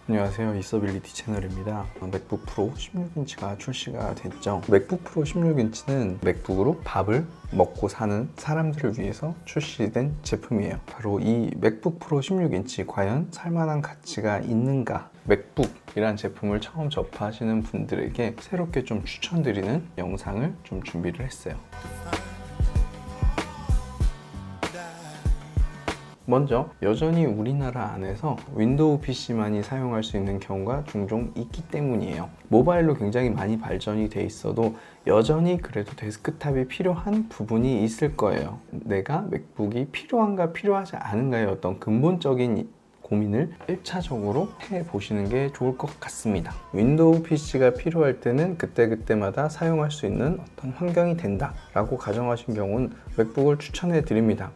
안녕하세요, 있어빌리티 채널입니다. 맥북 프로 16인치가 출시가 됐죠. 맥북 프로 16인치는 맥북으로 밥을 먹고 사는 사람들을 위해서 출시된 제품이에요. 바로 이 맥북 프로 16인치 과연 살만한 가치가 있는가? 맥북이란 제품을 처음 접하시는 분들에게 새롭게 좀 추천드리는 영상을 좀 준비를 했어요. 먼저 여전히 우리나라 안에서 윈도우 PC만이 사용할 수 있는 경우가 종종 있기 때문이에요. 모바일로 굉장히 많이 발전이 돼 있어도 여전히 그래도 데스크탑이 필요한 부분이 있을 거예요. 내가 맥북이 필요한가 필요하지 않은가의 어떤 근본적인 고민을 1차적으로 해보시는 게 좋을 것 같습니다. 윈도우 PC가 필요할 때는 그때그때마다 사용할 수 있는 어떤 환경이 된다 라고 가정하신 경우는 맥북을 추천해 드립니다.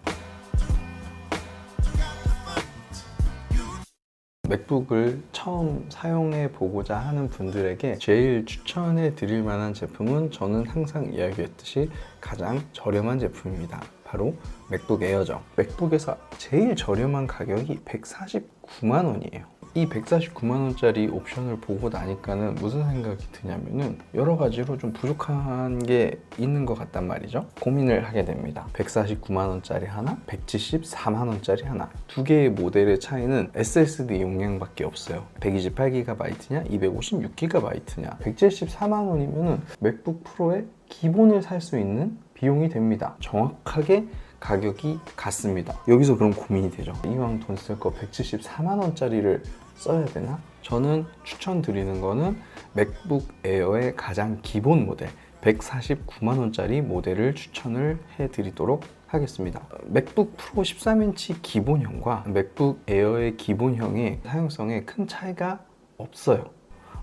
맥북을 처음 사용해 보고자 하는 분들에게 제일 추천해 드릴 만한 제품은 저는 항상 이야기했듯이 가장 저렴한 제품입니다. 바로 맥북 에어죠. 맥북에서 제일 저렴한 가격이 149만 원이에요. 이 149만 원짜리 옵션을 보고 나니까는 무슨 생각이 드냐면은 여러 가지로 좀 부족한 게 있는 것 같단 말이죠. 고민을 하게 됩니다. 149만 원짜리 하나, 174만 원짜리 하나. 두 개의 모델의 차이는 SSD 용량밖에 없어요. 128GB냐, 256GB냐. 174만 원이면은 맥북 프로의 기본을 살 수 있는 비용이 됩니다. 정확하게 가격이 같습니다. 여기서 그럼 고민이 되죠. 이왕 돈 쓸 거 174만 원짜리를 써야 되나? 저는 추천드리는 거는 맥북 에어의 가장 기본 모델 149만 원짜리 모델을 추천을 해드리도록 하겠습니다. 맥북 프로 13인치 기본형과 맥북 에어의 기본형의 사용성에 큰 차이가 없어요.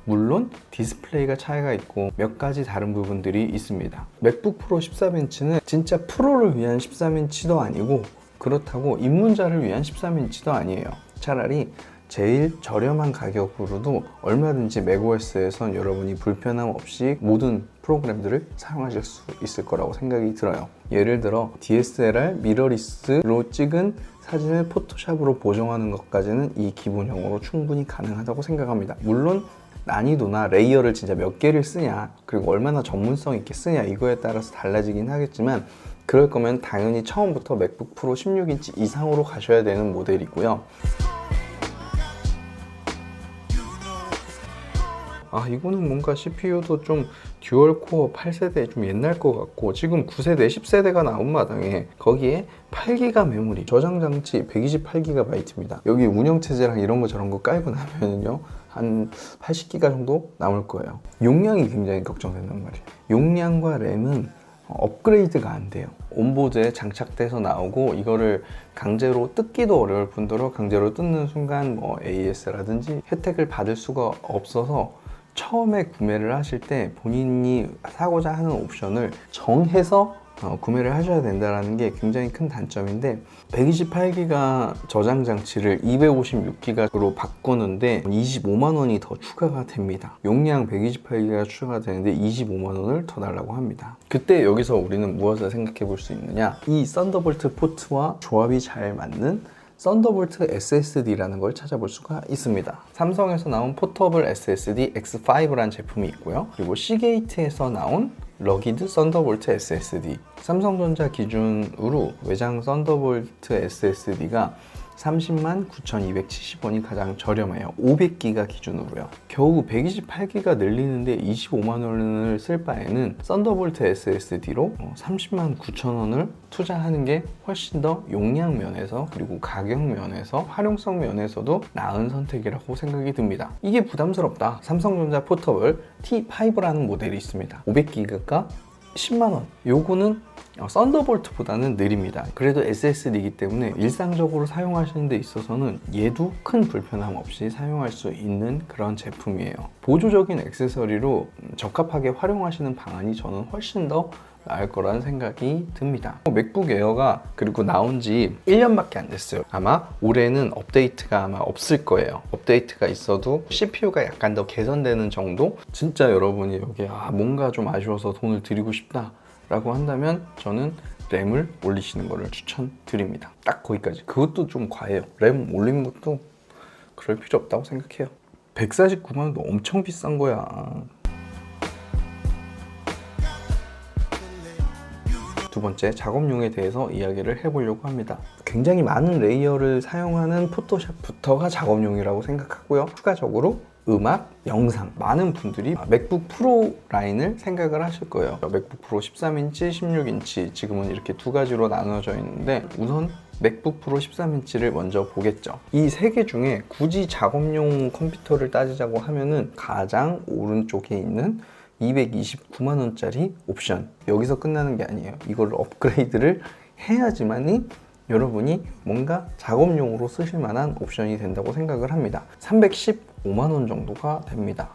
물론 디스플레이가 차이가 있고 몇 가지 다른 부분들이 있습니다. 맥북 프로 13인치는 진짜 프로를 위한 13인치도 아니고 그렇다고 입문자를 위한 13인치도 아니에요. 차라리 제일 저렴한 가격으로도 얼마든지 맥OS에선 여러분이 불편함 없이 모든 프로그램들을 사용하실 수 있을 거라고 생각이 들어요. 예를 들어 DSLR 미러리스로 찍은 사진을 포토샵으로 보정하는 것까지는 이 기본형으로 충분히 가능하다고 생각합니다. 물론 난이도나 레이어를 진짜 몇 개를 쓰냐, 그리고 얼마나 전문성 있게 쓰냐, 이거에 따라서 달라지긴 하겠지만 그럴 거면 당연히 처음부터 맥북 프로 16인치 이상으로 가셔야 되는 모델이고요. 이거는 뭔가 CPU도 좀 듀얼코어 8세대 좀 옛날 것 같고 지금 9세대, 10세대가 나온 마당에 거기에 8기가 메모리, 저장 장치 128GB입니다. 여기 운영체제랑 이런 거 저런 거 깔고 나면요 한 80기가 정도 남을 거예요. 용량이 굉장히 걱정된단 말이에요. 용량과 램은 업그레이드가 안 돼요. 온보드에 장착돼서 나오고 이거를 강제로 뜯기도 어려울 뿐더러 강제로 뜯는 순간 AS라든지 혜택을 받을 수가 없어서 처음에 구매를 하실 때 본인이 사고자 하는 옵션을 정해서 구매를 하셔야 된다는 게 굉장히 큰 단점인데 128기가 저장 장치를 256기가로 바꾸는데 25만 원이 더 추가가 됩니다. 용량 128기가 추가가 되는데 25만 원을 더 달라고 합니다. 그때 여기서 우리는 무엇을 생각해 볼 수 있느냐, 이 썬더볼트 포트와 조합이 잘 맞는 썬더볼트 SSD라는 걸 찾아볼 수가 있습니다. 삼성에서 나온 포터블 SSD X5라는 제품이 있고요. 그리고 시게이트에서 나온 러기드 썬더볼트 SSD, 삼성전자 기준으로 외장 썬더볼트 SSD가 30만 9,270원이 가장 저렴해요. 500기가 기준으로요. 겨우 128기가 늘리는데 25만 원을 쓸 바에는 썬더볼트 SSD로 30만 9천원을 투자하는 게 훨씬 더 용량 면에서 그리고 가격 면에서 활용성 면에서도 나은 선택이라고 생각이 듭니다. 이게 부담스럽다. 삼성전자 포터블 T5라는 모델이 있습니다. 500기가가 10만원. 요거는 썬더볼트보다는 느립니다. 그래도 SSD이기 때문에 일상적으로 사용하시는 데 있어서는 얘도 큰 불편함 없이 사용할 수 있는 그런 제품이에요. 보조적인 액세서리로 적합하게 활용하시는 방안이 저는 훨씬 더 나을 거라는 생각이 듭니다. 맥북 에어가 그리고 나온 지 1년밖에 안 됐어요. 아마 올해는 업데이트가 아마 없을 거예요. 업데이트가 있어도 CPU가 약간 더 개선되는 정도? 진짜 여러분이 여기 뭔가 좀 아쉬워서 돈을 드리고 싶다 라고 한다면 저는 램을 올리시는 거를 추천드립니다. 딱 거기까지. 그것도 좀 과해요. 램 올리는 것도 그럴 필요 없다고 생각해요. 149만 원도 엄청 비싼 거야. 두 번째, 작업용에 대해서 이야기를 해보려고 합니다. 굉장히 많은 레이어를 사용하는 포토샵부터가 작업용이라고 생각하고요. 추가적으로 음악, 영상, 많은 분들이 맥북 프로 라인을 생각을 하실 거예요. 맥북 프로 13인치, 16인치 지금은 이렇게 두 가지로 나눠져 있는데 우선 맥북 프로 13인치를 먼저 보겠죠. 이 세 개 중에 굳이 작업용 컴퓨터를 따지자고 하면은 가장 오른쪽에 있는 229만 원짜리 옵션, 여기서 끝나는 게 아니에요. 이걸 업그레이드를 해야지만이 여러분이 뭔가 작업용으로 쓰실 만한 옵션이 된다고 생각을 합니다. 315만 원 정도가 됩니다.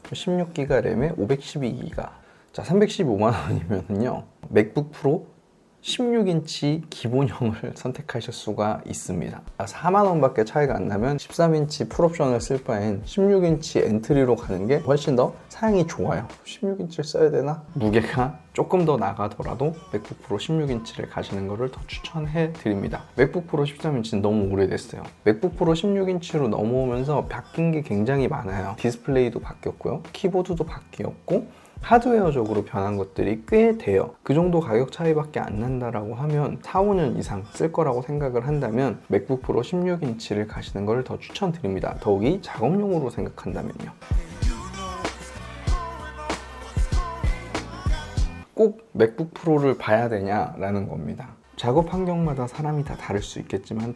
16기가 램에 512기가. 자, 315만 원이면요 맥북 프로 16인치 기본형을 선택하실 수가 있습니다. 4만 원밖에 차이가 안 나면 13인치 풀옵션을 쓸 바엔 16인치 엔트리로 가는 게 훨씬 더 사양이 좋아요. 16인치를 써야 되나? 무게가 조금 더 나가더라도 맥북 프로 16인치를 가시는 것을 더 추천해 드립니다. 맥북 프로 13인치는 너무 오래됐어요. 맥북 프로 16인치로 넘어오면서 바뀐 게 굉장히 많아요. 디스플레이도 바뀌었고요. 키보드도 바뀌었고 하드웨어적으로 변한 것들이 꽤 돼요. 그 정도 가격 차이밖에 안 난다라고 하면 4, 5년 이상 쓸 거라고 생각을 한다면 맥북 프로 16인치를 가시는 걸 더 추천드립니다. 더욱이 작업용으로 생각한다면요. 꼭 맥북 프로를 봐야 되냐라는 겁니다. 작업 환경마다 사람이 다 다를 수 있겠지만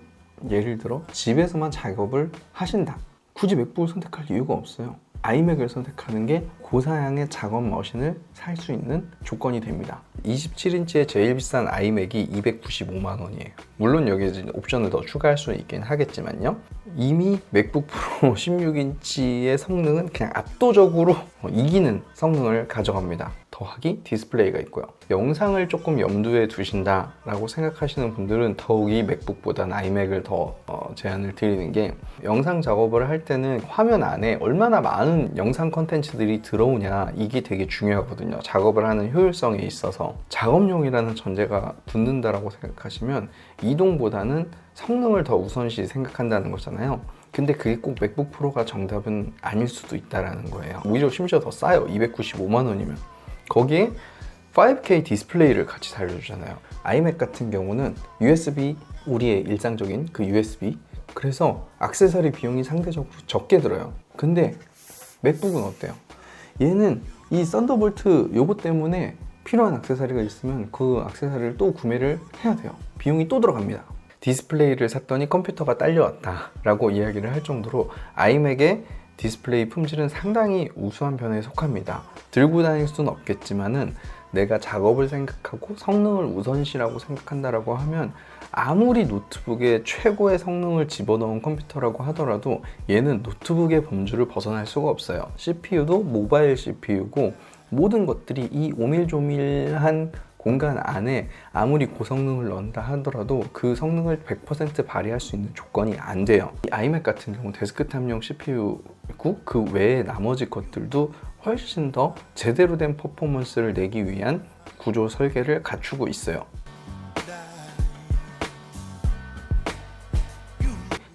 예를 들어 집에서만 작업을 하신다. 굳이 맥북을 선택할 이유가 없어요. 아이맥을 선택하는 게 고사양의 작업 머신을 살 수 있는 조건이 됩니다. 27인치의 제일 비싼 아이맥이 295만 원이에요. 물론 여기에 옵션을 더 추가할 수 있긴 하겠지만요. 이미 맥북 프로 16인치의 성능은 그냥 압도적으로 이기는 성능을 가져갑니다. 더하기 디스플레이가 있고요. 영상을 조금 염두에 두신다라고 생각하시는 분들은 더욱이 맥북보다는 아이맥을 더 제안을 드리는 게, 영상 작업을 할 때는 화면 안에 얼마나 많은 영상 컨텐츠들이 들어오냐, 이게 되게 중요하거든요. 작업을 하는 효율성에 있어서. 작업용이라는 전제가 붙는다라고 생각하시면 이동보다는 성능을 더 우선시 생각한다는 거잖아요. 근데 그게 꼭 맥북 프로가 정답은 아닐 수도 있다는 거예요. 오히려 심지어 더 싸요. 295만 원이면. 거기에 5K 디스플레이를 같이 살려주잖아요. 아이맥 같은 경우는 USB, 우리의 일상적인 그 USB, 그래서 액세서리 비용이 상대적으로 적게 들어요. 근데 맥북은 어때요? 얘는 이 썬더볼트 요거 때문에 필요한 액세서리가 있으면 그 액세서리를 또 구매를 해야 돼요. 비용이 또 들어갑니다. 디스플레이를 샀더니 컴퓨터가 딸려왔다 라고 이야기를 할 정도로 아이맥의 디스플레이 품질은 상당히 우수한 편에 속합니다. 들고 다닐 수는 없겠지만은 내가 작업을 생각하고 성능을 우선시라고 생각한다라고 하면 아무리 노트북에 최고의 성능을 집어넣은 컴퓨터라고 하더라도 얘는 노트북의 범주를 벗어날 수가 없어요. CPU도 모바일 CPU고 모든 것들이 이 오밀조밀한 공간 안에 아무리 고성능을 넣는다 하더라도 그 성능을 100% 발휘할 수 있는 조건이 안 돼요. 이 아이맥 같은 경우 데스크탑용 CPU고 그 외에 나머지 것들도 훨씬 더 제대로 된 퍼포먼스를 내기 위한 구조 설계를 갖추고 있어요.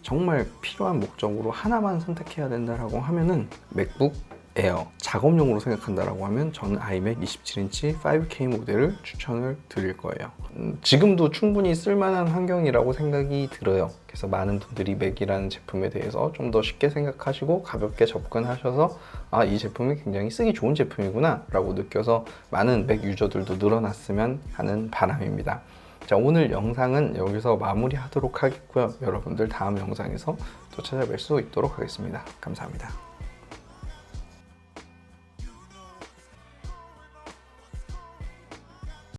정말 필요한 목적으로 하나만 선택해야 된다라고 하면은 맥북 에어, 작업용으로 생각한다라고 하면 저는 아이맥 27인치 5K 모델을 추천을 드릴 거예요. 지금도 충분히 쓸만한 환경이라고 생각이 들어요. 그래서 많은 분들이 맥이라는 제품에 대해서 좀 더 쉽게 생각하시고 가볍게 접근하셔서 아, 이 제품이 굉장히 쓰기 좋은 제품이구나 라고 느껴서 많은 맥 유저들도 늘어났으면 하는 바람입니다. 자, 오늘 영상은 여기서 마무리하도록 하겠고요. 여러분들 다음 영상에서 또 찾아뵐 수 있도록 하겠습니다. 감사합니다.